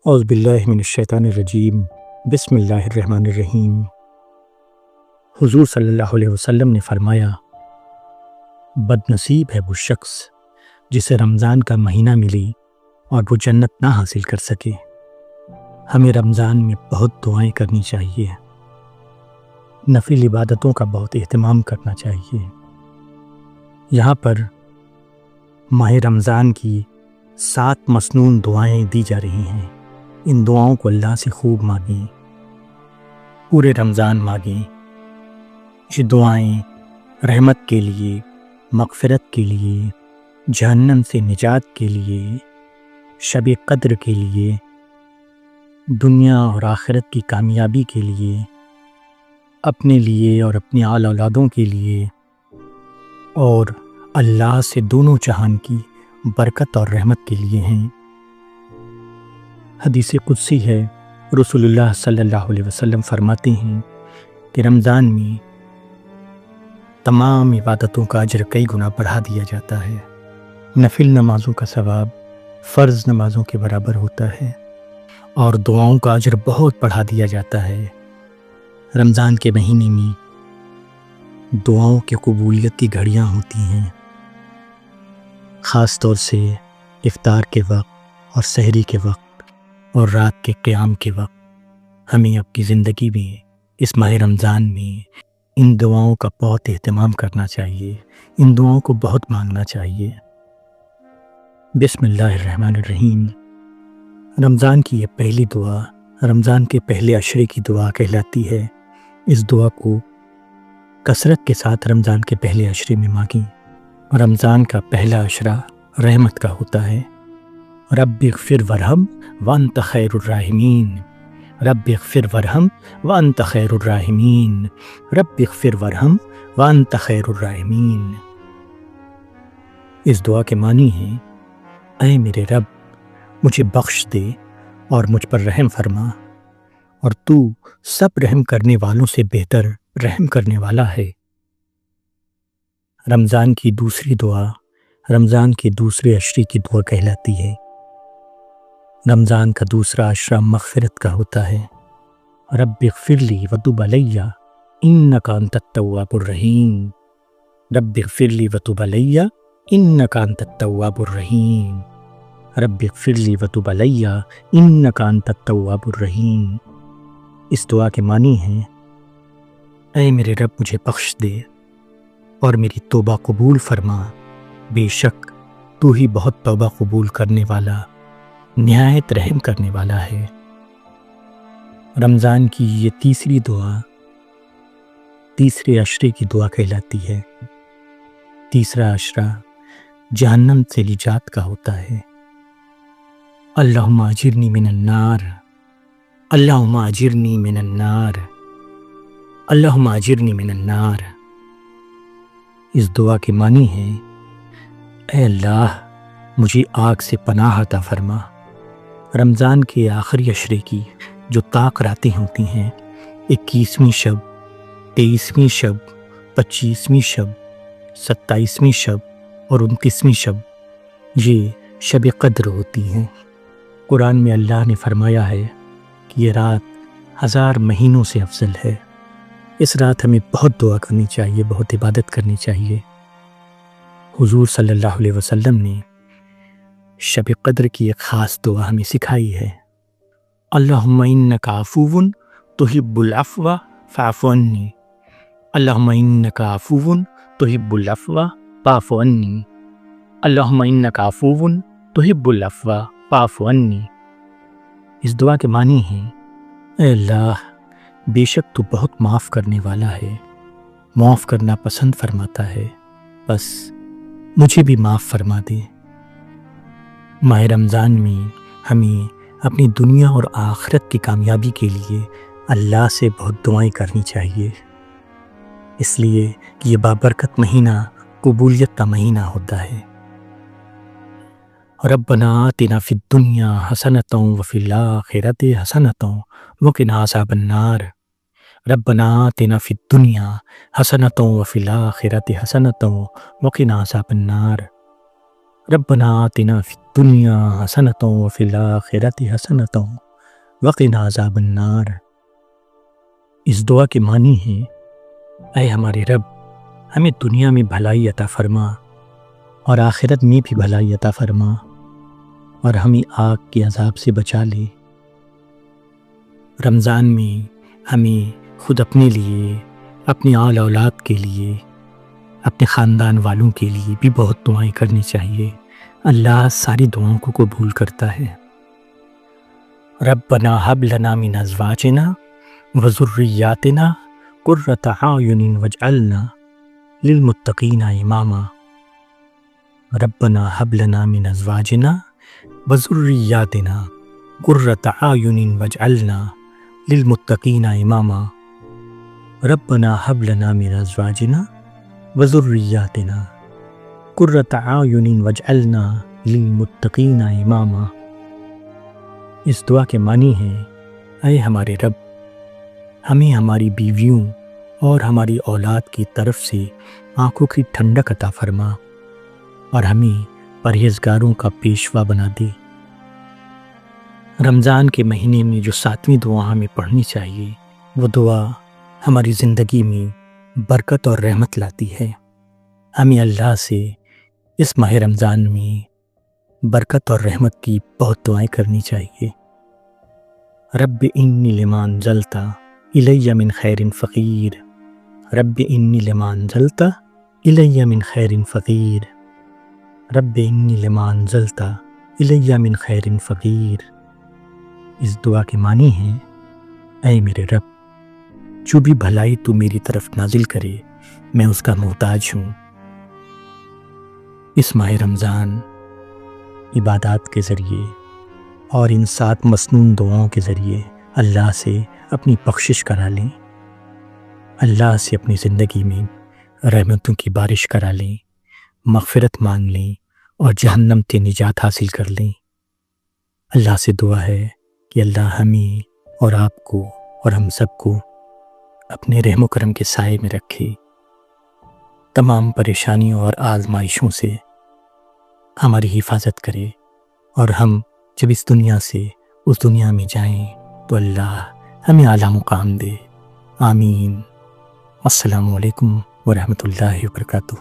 اعوذ باللہ من الشیطان الرجیم، بسم اللہ الرحمن الرحیم۔ حضور صلی اللہ علیہ وسلم نے فرمایا، بد نصیب ہے وہ شخص جسے رمضان کا مہینہ ملی اور وہ جنت نہ حاصل کر سکے۔ ہمیں رمضان میں بہت دعائیں کرنی چاہیے، نفل عبادتوں کا بہت اہتمام کرنا چاہیے۔ یہاں پر ماہ رمضان کی 7 مسنون دعائیں دی جا رہی ہیں۔ ان دعاؤں کو اللہ سے خوب مانگیں، پورے رمضان مانگیں۔ یہ دعائیں رحمت کے لیے، مغفرت کے لیے، جہنم سے نجات کے لیے، شب قدر کے لیے، دنیا اور آخرت کی کامیابی کے لیے، اپنے لیے اور اپنی آل اولادوں کے لیے، اور اللہ سے دونوں جہان کی برکت اور رحمت کے لیے ہیں۔ حدیث قدسی ہے، رسول اللہ صلی اللہ علیہ وسلم فرماتے ہیں کہ رمضان میں تمام عبادتوں کا اجر کئی گنا بڑھا دیا جاتا ہے۔ نفل نمازوں کا ثواب فرض نمازوں کے برابر ہوتا ہے، اور دعاؤں کا اجر بہت بڑھا دیا جاتا ہے۔ رمضان کے مہینے میں دعاؤں کی قبولیت کی گھڑیاں ہوتی ہیں، خاص طور سے افطار کے وقت اور سحری کے وقت اور رات کے قیام کے وقت۔ ہمیں اپنی زندگی میں اس ماہ رمضان میں ان دعاؤں کا بہت اہتمام کرنا چاہیے، ان دعاؤں کو بہت مانگنا چاہیے۔ بسم اللہ الرحمن الرحیم۔ رمضان کی یہ پہلی دعا رمضان کے پہلے عشرے کی دعا کہلاتی ہے۔ اس دعا کو کثرت کے ساتھ رمضان کے پہلے عشرے میں مانگیں۔ رمضان کا پہلا عشرہ رحمت کا ہوتا ہے۔ رب اغفر ورحم وانت خیر الراحمین، رب اغفر ورحم وانت خیر الراحمین، رب اغفر ورحم وانت خیر الراحمین۔ اس دعا کے معنی ہیں، اے میرے رب مجھے بخش دے اور مجھ پر رحم فرما، اور تو سب رحم کرنے والوں سے بہتر رحم کرنے والا ہے۔ رمضان کی دوسری دعا رمضان کے دوسرے عشرے کی دعا کہلاتی ہے۔ رمضان کا دوسرا عشرہ مغفرت کا ہوتا ہے۔ رب اغفر لی وتب علی انک انت التواب الرحیم، رب اغفر لی وتب علی انک انت التواب الرحیم، رب اغفر لی وتب علی انک انت التواب الرحیم۔ اس دعا کے معنی ہیں، اے میرے رب مجھے بخش دے اور میری توبہ قبول فرما، بے شک تو ہی بہت توبہ قبول کرنے والا، نہایت رحم کرنے والا ہے۔ رمضان کی یہ تیسری دعا تیسرے عشرے کی دعا کہلاتی ہے۔ تیسرا عشرہ جہنم سے نجات کا ہوتا ہے۔ اللہم اجرنی من النار، اللہم اجرنی من النار، اللہم اجرنی من النار۔ اس دعا کے معنی ہے، اے اللہ مجھے آگ سے پناہ عطا فرما۔ رمضان کے آخری عشرے کی جو طاق راتیں ہوتی ہیں، 21ویں شب، 23ویں شب، 25ویں شب، 27ویں شب اور 29ویں شب، یہ شب قدر ہوتی ہیں۔ قرآن میں اللہ نے فرمایا ہے کہ یہ رات 1000 مہینوں سے افضل ہے۔ اس رات ہمیں بہت دعا کرنی چاہیے، بہت عبادت کرنی چاہیے۔ حضور صلی اللہ علیہ وسلم نے شب قدر کی ایک خاص دعا ہمیں سکھائی ہے، اللہم انک عفو تحب العفو فاعف عنی، اللہم انک عفو تحب العفو فاعف عنی، اللہم انک عفو تحب العفو فاعف عنی۔ اس دعا کے معنی ہیں، اے اللہ بے شک تو بہت معاف کرنے والا ہے، معاف کرنا پسند فرماتا ہے، بس مجھے بھی معاف فرما دے۔ ماہ رمضان میں ہمیں اپنی دنیا اور آخرت کی کامیابی کے لیے اللہ سے بہت دعائیں کرنی چاہیے، اس لیے کہ یہ بابرکت مہینہ قبولیت کا مہینہ ہوتا ہے۔ ربنا آتنا فی الدنیا حسنۃ وفی الآخرۃ حسنۃ وقنا عذاب النار، ربنا آتنا فی الدنیا حسنۃ وفی الآخرۃ حسنۃ وقنا عذاب النار، ربنا آتنا فی الدنیا حسنۃ وفی الآخرۃ حسنۃ وقنا عذاب النار۔ اس دعا کے معنی ہے، اے ہمارے رب، ہمیں دنیا میں بھلائی عطا فرما اور آخرت میں بھی بھلائی عطا فرما اور ہمیں آگ کے عذاب سے بچا لے۔ رمضان میں ہمیں خود اپنے لیے، اپنے آل اولاد کے لیے، اپنے خاندان والوں کے لیے بھی بہت دعائیں کرنی چاہیے۔ اللہ ساری دعاؤں کو قبول کرتا ہے۔ ربنا ہب لنا من ازواجنا وذریاتنا قرۃ اعین واجعلنا للمتقین اماما۔ ربنا ہب لنا من ازواجنا وذریاتنا قرۃ اعین واجعلنا للمتقین اماما۔ ربنا ہب لنا من ازواجنا وذریاتنا قرۃ اعین واجعلنا للمتقین اماما۔ اس دعا کے معنی ہے، اے ہمارے رب، ہمیں ہماری بیویوں اور ہماری اولاد کی طرف سے آنکھوں کی ٹھنڈک عطا فرما اور ہمیں پرہیزگاروں کا پیشوا بنا دے۔ رمضان کے مہینے میں جو 7ویں دعا ہمیں پڑھنی چاہیے، وہ دعا ہماری زندگی میں برکت اور رحمت لاتی ہے۔ ہمیں اللہ سے اس ماہ رمضان میں برکت اور رحمت کی بہت دعائیں کرنی چاہیے۔ رب انی لما انزلت الی من خیر فقیر، رب انی لما انزلت الی من خیر فقیر، رب انی لما انزلت الی من خیر فقیر۔ اس دعا کے معنی ہے، اے میرے رب، جو بھی بھلائی تو میری طرف نازل کرے میں اس کا محتاج ہوں۔ اس ماہ رمضان عبادات کے ذریعے اور ان 7 مسنون دعاؤں کے ذریعے اللہ سے اپنی بخشش کرا لیں، اللہ سے اپنی زندگی میں رحمتوں کی بارش کرا لیں، مغفرت مانگ لیں اور جہنم سے نجات حاصل کر لیں۔ اللہ سے دعا ہے کہ اللہ ہمیں اور آپ کو اور ہم سب کو اپنے رحم و کرم کے سائے میں رکھے، تمام پریشانیوں اور آزمائشوں سے ہماری حفاظت کرے، اور ہم جب اس دنیا سے اس دنیا میں جائیں تو اللہ ہمیں اعلیٰ مقام دے۔ آمین۔ السلام علیکم ورحمۃ اللہ وبرکاتہ۔